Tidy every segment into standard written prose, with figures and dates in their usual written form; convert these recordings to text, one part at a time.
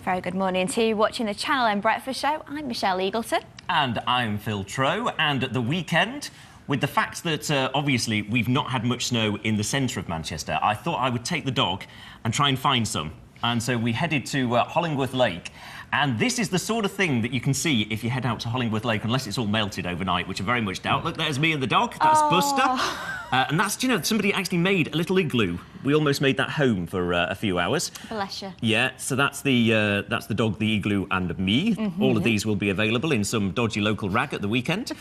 Very good morning to you watching the Channel M Breakfast Show. I'm Michelle Eagleton. And I'm Phil Trow. And at the weekend, with the fact that obviously we've not had much snow in the centre of Manchester, I thought I would take the dog and try and find some. And so we headed to Hollingworth Lake. And this is the sort of thing that you can see if you head out to Hollingworth Lake, unless it's all melted overnight, which I very much doubt. Look, there's me and the dog. That's Buster. And that's, you know, somebody actually made a little igloo. We almost made that home for a few hours. Bless you. Yeah, so that's the dog, the igloo, and me. All of these will be available in some dodgy local rag at the weekend.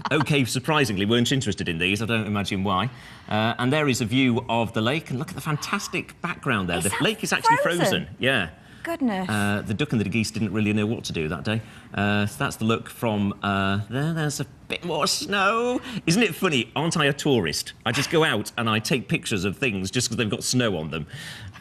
OK, surprisingly, weren't interested in these. I don't imagine why. And there is a view of the lake. And look at the fantastic background there. The lake is actually frozen. Yeah. Goodness. The duck and the geese didn't really know what to do that day. So that's the look from there. There's a bit more snow. Isn't it funny? Aren't I a tourist? I just go out and I take pictures of things just because they've got snow on them.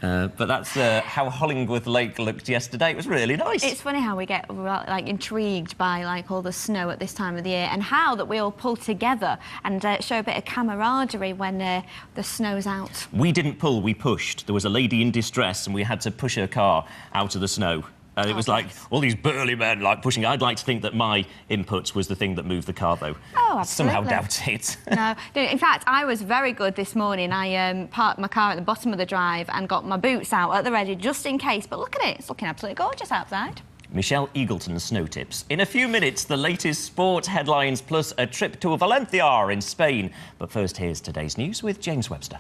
But that's how Hollingworth Lake looked yesterday. It was really nice. It's funny how we get like intrigued by like all the snow at this time of the year, and how that we all pull together and show a bit of camaraderie when the snow's out. We didn't pull, we pushed. There was a lady in distress and we had to push her car out of the snow. And it was like all these burly men like pushing. I'd like to think that my inputs was the thing that moved the car, though. Oh, absolutely. Somehow doubt it. No, in fact, I was very good this morning. I parked my car at the bottom of the drive and got my boots out at the ready just in case. But look at it, it's looking absolutely gorgeous outside. Michelle Eagleton's snow tips. In a few minutes, the latest sport headlines plus a trip to Valencia in Spain. But first, here's today's news with James Webster.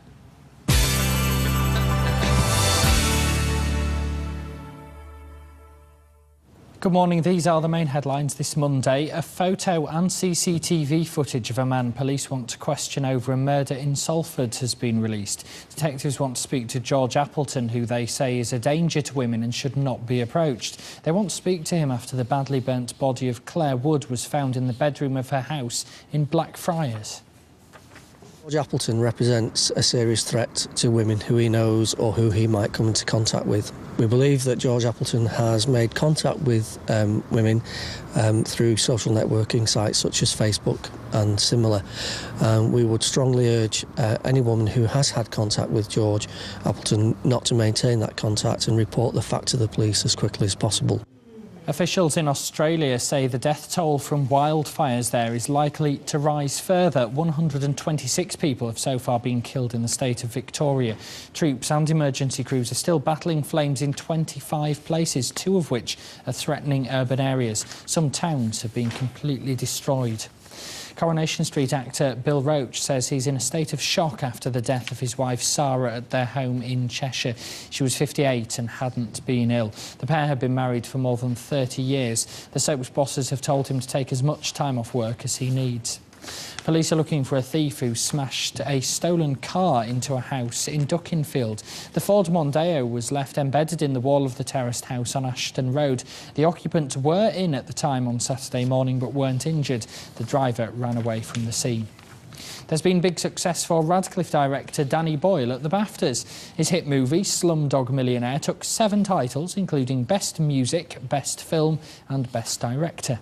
Good morning. These are the main headlines this Monday. A photo and CCTV footage of a man police want to question over a murder in Salford has been released. Detectives want to speak to George Appleton, who they say is a danger to women and should not be approached. They want to speak to him after the badly burnt body of Claire Wood was found in the bedroom of her house in Blackfriars. George Appleton represents a serious threat to women who he knows or who he might come into contact with. We believe that George Appleton has made contact with women through social networking sites such as Facebook and similar. We would strongly urge any woman who has had contact with George Appleton not to maintain that contact and report the fact to the police as quickly as possible. Officials in Australia say the death toll from wildfires there is likely to rise further. 126 people have so far been killed in the state of Victoria. Troops and emergency crews are still battling flames in 25 places, 2 of which are threatening urban areas. Some towns have been completely destroyed. Coronation Street actor Bill Roache says he's in a state of shock after the death of his wife Sarah at their home in Cheshire. She was 58 and hadn't been ill. The pair had been married for more than 30 years. The soap's bosses have told him to take as much time off work as he needs. Police are looking for a thief who smashed a stolen car into a house in Duckinfield. The Ford Mondeo was left embedded in the wall of the terraced house on Ashton Road. The occupants were in at the time on Saturday morning but weren't injured. The driver ran away from the scene. There's been big success for Radcliffe director Danny Boyle at the BAFTAs. His hit movie Slumdog Millionaire took 7 titles, including Best Music, Best Film and Best Director.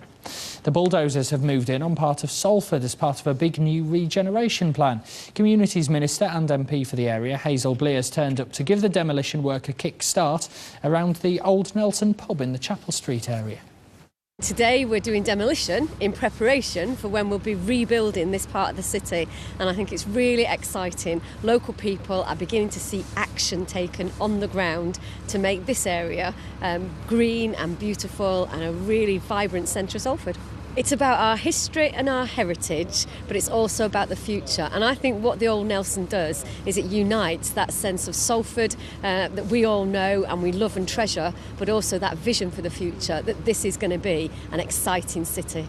The bulldozers have moved in on part of Salford as part of a big new regeneration plan. Communities Minister and MP for the area, Hazel Blears, turned up to give the demolition work a kick-start around the Old Nelson pub in the Chapel Street area. Today we're doing demolition in preparation for when we'll be rebuilding this part of the city, and I think it's really exciting. Local people are beginning to see action taken on the ground to make this area green and beautiful and a really vibrant centre of Salford. It's about our history and our heritage, but it's also about the future. And I think what the Old Nelson does is it unites that sense of Salford that we all know and we love and treasure, but also that vision for the future, that this is going to be an exciting city.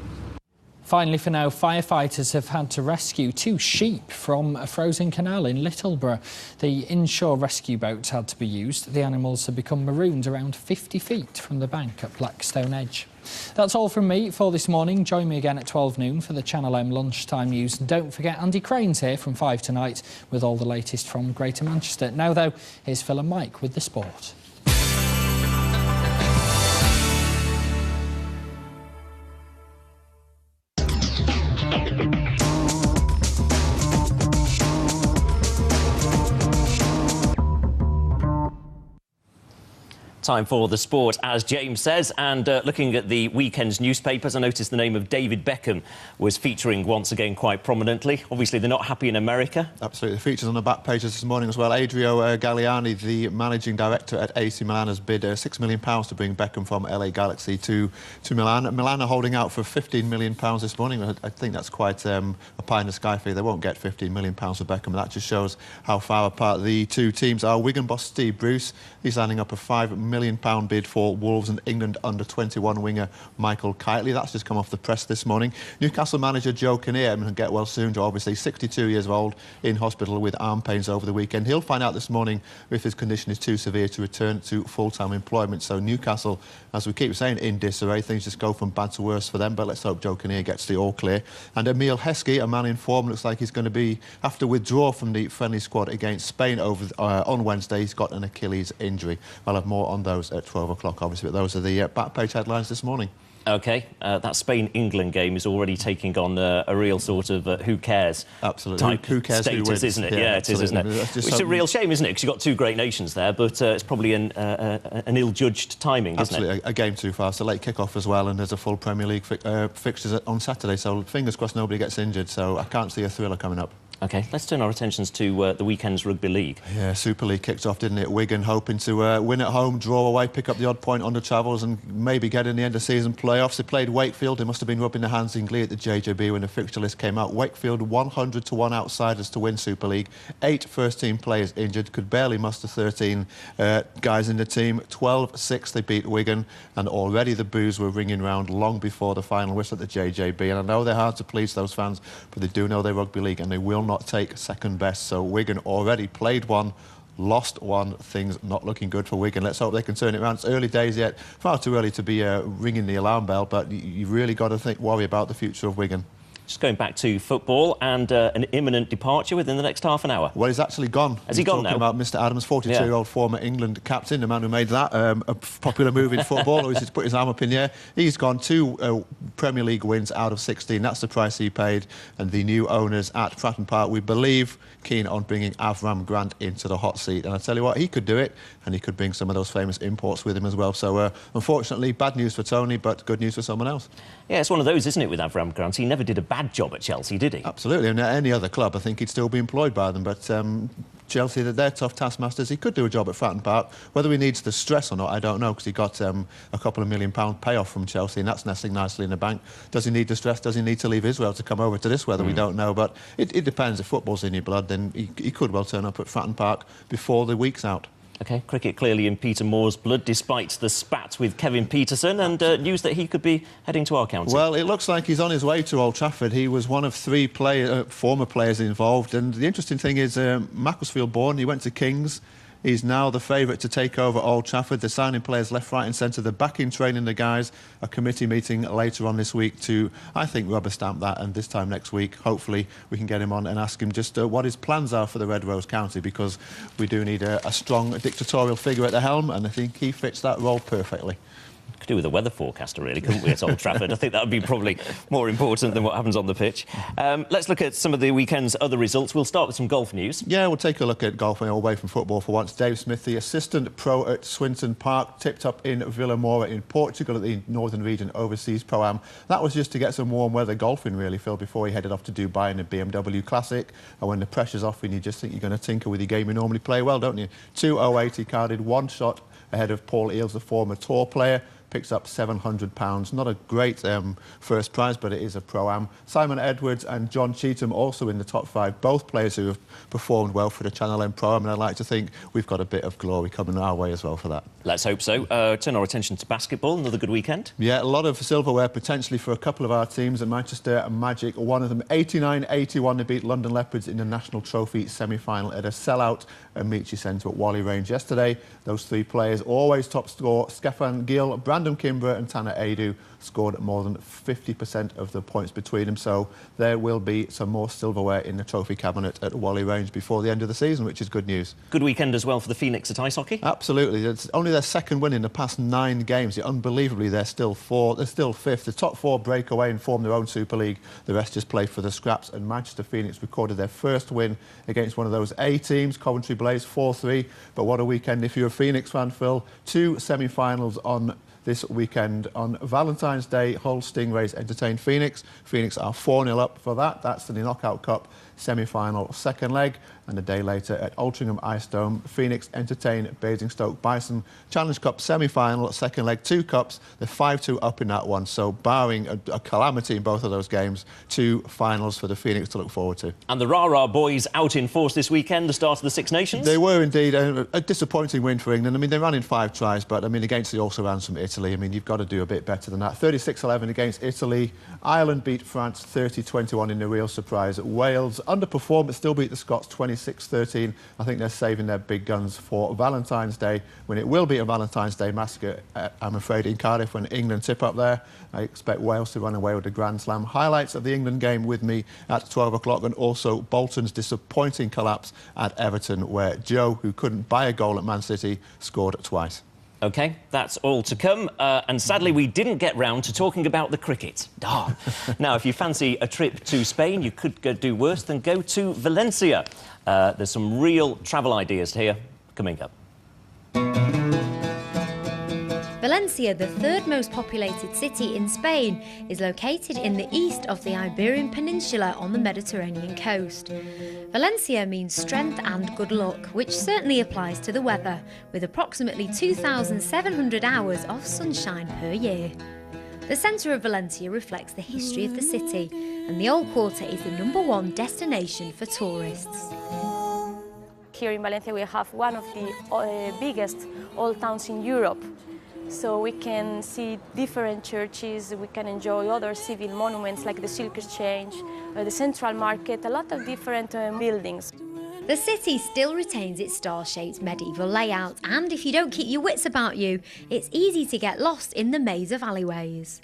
Finally, for now, firefighters have had to rescue 2 sheep from a frozen canal in Littleborough. The inshore rescue boats had to be used. The animals have become marooned around 50 feet from the bank at Blackstone Edge. That's all from me for this morning. Join me again at 12 noon for the Channel M lunchtime news. And don't forget Andy Crane's here from 5 tonight with all the latest from Greater Manchester. Now, though, here's Phil and Mike with the sport. Time for the sport, as James says, and looking at the weekend's newspapers, I noticed the name of David Beckham was featuring once again quite prominently. Obviously, they're not happy in America. Absolutely. The features on the back pages this morning as well. Adrio Galliani, the managing director at AC Milan, has bid £6 million to bring Beckham from LA Galaxy to Milan. Milan are holding out for £15 million this morning. I think that's quite a pie in the sky fee. They won't get £15 million for Beckham. That just shows how far apart the two teams are. Wigan boss Steve Bruce, he's lining up a £5 million bid for Wolves and England under-21 winger Michael Kiteley. That's just come off the press this morning. Newcastle manager Joe Kinnear, and get well soon, Joe, obviously 62 years old, in hospital with arm pains over the weekend. He'll find out this morning if his condition is too severe to return to full-time employment. So Newcastle, as we keep saying, in disarray. Things just go from bad to worse for them, but let's hope Joe Kinnear gets the all clear. And Emile Heskey, a man in form, looks like he's going to have to withdraw from the friendly squad against Spain on Wednesday. He's got an Achilles injury. I'll have more on those at 12 o'clock, obviously, but those are the back page headlines this morning. OK, that Spain-England game is already taking on a real sort of who cares type who cares status, who wins. Isn't it? Yeah, it is, isn't it? It's a real shame, isn't it? Because you've got two great nations there, but it's probably an ill-judged timing, isn't it? Absolutely, a game too fast, a late kick-off as well, and there's a full Premier League fixtures on Saturday, so fingers crossed nobody gets injured, so I can't see a thriller coming up. OK, let's turn our attentions to the weekend's Rugby League. Yeah, Super League kicked off, didn't it? Wigan hoping to win at home, draw away, pick up the odd point on the travels and maybe get in the end-of-season playoffs. They played Wakefield. They must have been rubbing their hands in glee at the JJB when the fixture list came out. Wakefield 100-1 outsiders to win Super League. 8 first-team players injured, could barely muster 13 guys in the team. 12-6 they beat Wigan, and already the boos were ringing round long before the final whistle at the JJB. And I know they're hard to please, those fans, but they do know they're Rugby League and they will not take second best. So Wigan already played one, lost one. Things not looking good for Wigan. Let's hope they can turn it around. It's early days yet, far too early to be ringing the alarm bell, but you really got to worry about the future of Wigan. Just going back to football and an imminent departure within the next half an hour. Well, he's actually gone. Has he gone now? About Mr. Adams, 42-year-old former England captain, the man who made that a popular move in football. Or he's put his arm up in the air. He's gone 2 Premier League wins out of 16. That's the price he paid. And the new owners at Fratton Park, we believe, keen on bringing Avram Grant into the hot seat. And I tell you what, he could do it, and he could bring some of those famous imports with him as well. So, unfortunately, bad news for Tony, but good news for someone else. Yeah, it's one of those, isn't it, with Avram Grant? He never did a bad job at Chelsea, did he? Absolutely, and at any other club, I think he'd still be employed by them. But Chelsea, they're tough taskmasters. He could do a job at Fratton Park. Whether he needs the stress or not, I don't know, because he got a couple of £1 million payoff from Chelsea, and that's nestling nicely in the bank. Does he need the stress? Does he need to leave Israel to come over to this weather? We don't know, but it depends. If football's in your blood, then he could well turn up at Fratton Park before the week's out. OK, cricket clearly in Peter Moore's blood, despite the spat with Kevin Peterson, and news that he could be heading to our county. Well, it looks like he's on his way to Old Trafford. He was one of 3 former players involved, and the interesting thing is Macclesfield-born, he went to Kings. He's now the favourite to take over Old Trafford. They're signing players left, right and centre. They're back in training the guys. A committee meeting later on this week to, I think, rubber stamp that. And this time next week, hopefully, we can get him on and ask him just what his plans are for the Red Rose County, because we do need a strong dictatorial figure at the helm, and I think he fits that role perfectly. Could do with a weather forecaster, really, couldn't we, at Old Trafford? I think that would be probably more important than what happens on the pitch. Let's look at some of the weekend's other results. We'll start with some golf news. Yeah, we'll take a look at golf away from football for once. Dave Smith, the assistant pro at Swinton Park, tipped up in Vilamora in Portugal at the Northern Region Overseas Pro-Am. That was just to get some warm weather golfing, really, Phil, before he headed off to Dubai in a BMW Classic. And when the pressure's off and you just think you're going to tinker with your game, you normally play well, don't you? 2.08, he carded 1 shot ahead of Paul Eales, the former tour player. Picks up £700. Not a great first prize, but it is a Pro-Am. Simon Edwards and John Cheetham also in the top 5. Both players who have performed well for the Channel End Pro-Am, and I'd like to think we've got a bit of glory coming our way as well for that. Let's hope so. Turn our attention to basketball. Another good weekend. Yeah, a lot of silverware potentially for a couple of our teams. And Manchester Magic, one of them, 89-81, they beat London Leopards in the National Trophy semi-final at a sellout Amici Centre at Whalley Range yesterday. Those 3 players, always top scorer, Stefan Gill, brand Landon Kimbrough and Tanner Adu scored more than 50% of the points between them, so there will be some more silverware in the trophy cabinet at Whalley Range before the end of the season, which is good news. Good weekend as well for the Phoenix at ice hockey. Absolutely. It's only their second win in the past 9 games. Yet unbelievably, they're still fifth. The top 4 break away and form their own Super League. The rest just play for the scraps, and Manchester Phoenix recorded their first win against one of those A teams, Coventry Blaze, 4-3. But what a weekend if you're a Phoenix fan, Phil. 2 semi-finals on this weekend. On Valentine's Day, Hull Stingrays entertain Phoenix. Phoenix are 4-0 up for that. That's the Knockout Cup semi-final second leg. And a day later at Altrincham Ice Dome, Phoenix entertain Basingstoke Bison. Challenge Cup semi-final second leg, 2 cups. They're 5-2 up in that one. So barring a calamity in both of those games, 2 finals for the Phoenix to look forward to. And the Rah-Rah boys out in force this weekend, the start of the Six Nations? They were indeed a disappointing win for England. I mean, they ran in 5 tries, but I mean, against the also ran from Italy. I mean, you've got to do a bit better than that. 36-11 against Italy. Ireland beat France 30-21 in a real surprise. Wales underperformed but still beat the Scots 26-13. I think they're saving their big guns for Valentine's Day, when it will be a Valentine's Day massacre, I'm afraid, in Cardiff when England tip up there. I expect Wales to run away with the Grand Slam. Highlights of the England game with me at 12 o'clock, and also Bolton's disappointing collapse at Everton, where Joe, who couldn't buy a goal at Man City, scored twice. OK, that's all to come. And sadly, we didn't get round to talking about the cricket. Darn. Now, if you fancy a trip to Spain, you could do worse than go to Valencia. There's some real travel ideas here coming up. Valencia, the 3rd most populated city in Spain, is located in the east of the Iberian Peninsula on the Mediterranean coast. Valencia means strength and good luck, which certainly applies to the weather, with approximately 2,700 hours of sunshine per year. The centre of Valencia reflects the history of the city, and the Old Quarter is the #1 destination for tourists. Here in Valencia we have one of the biggest old towns in Europe. So we can see different churches, we can enjoy other civil monuments like the Silk Exchange, the Central Market, a lot of different buildings. The city still retains its star-shaped medieval layout, and if you don't keep your wits about you, it's easy to get lost in the maze of alleyways.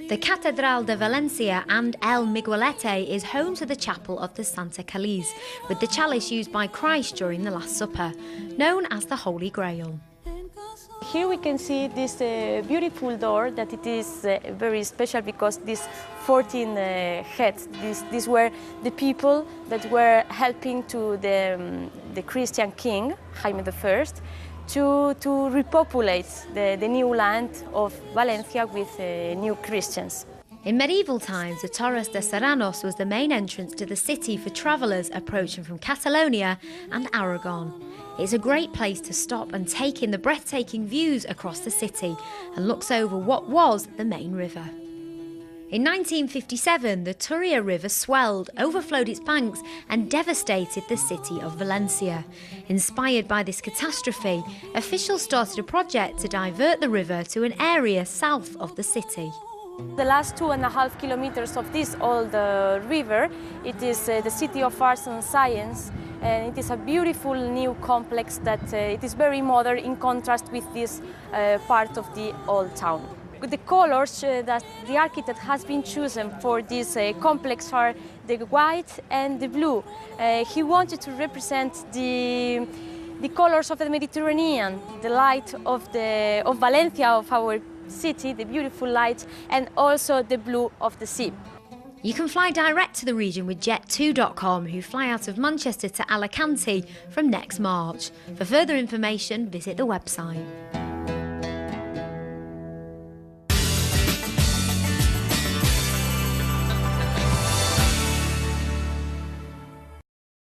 The Catedral de Valencia and El Miguelete is home to the chapel of the Santa Caliz, with the chalice used by Christ during the Last Supper, known as the Holy Grail. Here we can see this beautiful door that it is very special because these 14 heads, these were the people that were helping to the Christian king, Jaime I, to repopulate the new land of Valencia with new Christians. In medieval times, the Torres de Serranos was the main entrance to the city for travellers approaching from Catalonia and Aragon. It's a great place to stop and take in the breathtaking views across the city and looks over what was the main river. In 1957, the Turia River swelled, overflowed its banks and devastated the city of Valencia. Inspired by this catastrophe, officials started a project to divert the river to an area south of the city. The last 2.5 kilometers of this old river, it is the City of Arts and Science, and it is a beautiful new complex that it is very modern in contrast with this part of the old town. The colors that the architect has been chosen for this complex are the white and the blue. He wanted to represent the colors of the Mediterranean, the light of Valencia, of our city, the beautiful light, and also the blue of the sea. You can fly direct to the region with Jet2.com, who fly out of Manchester to Alicante from next March. For further information, visit the website.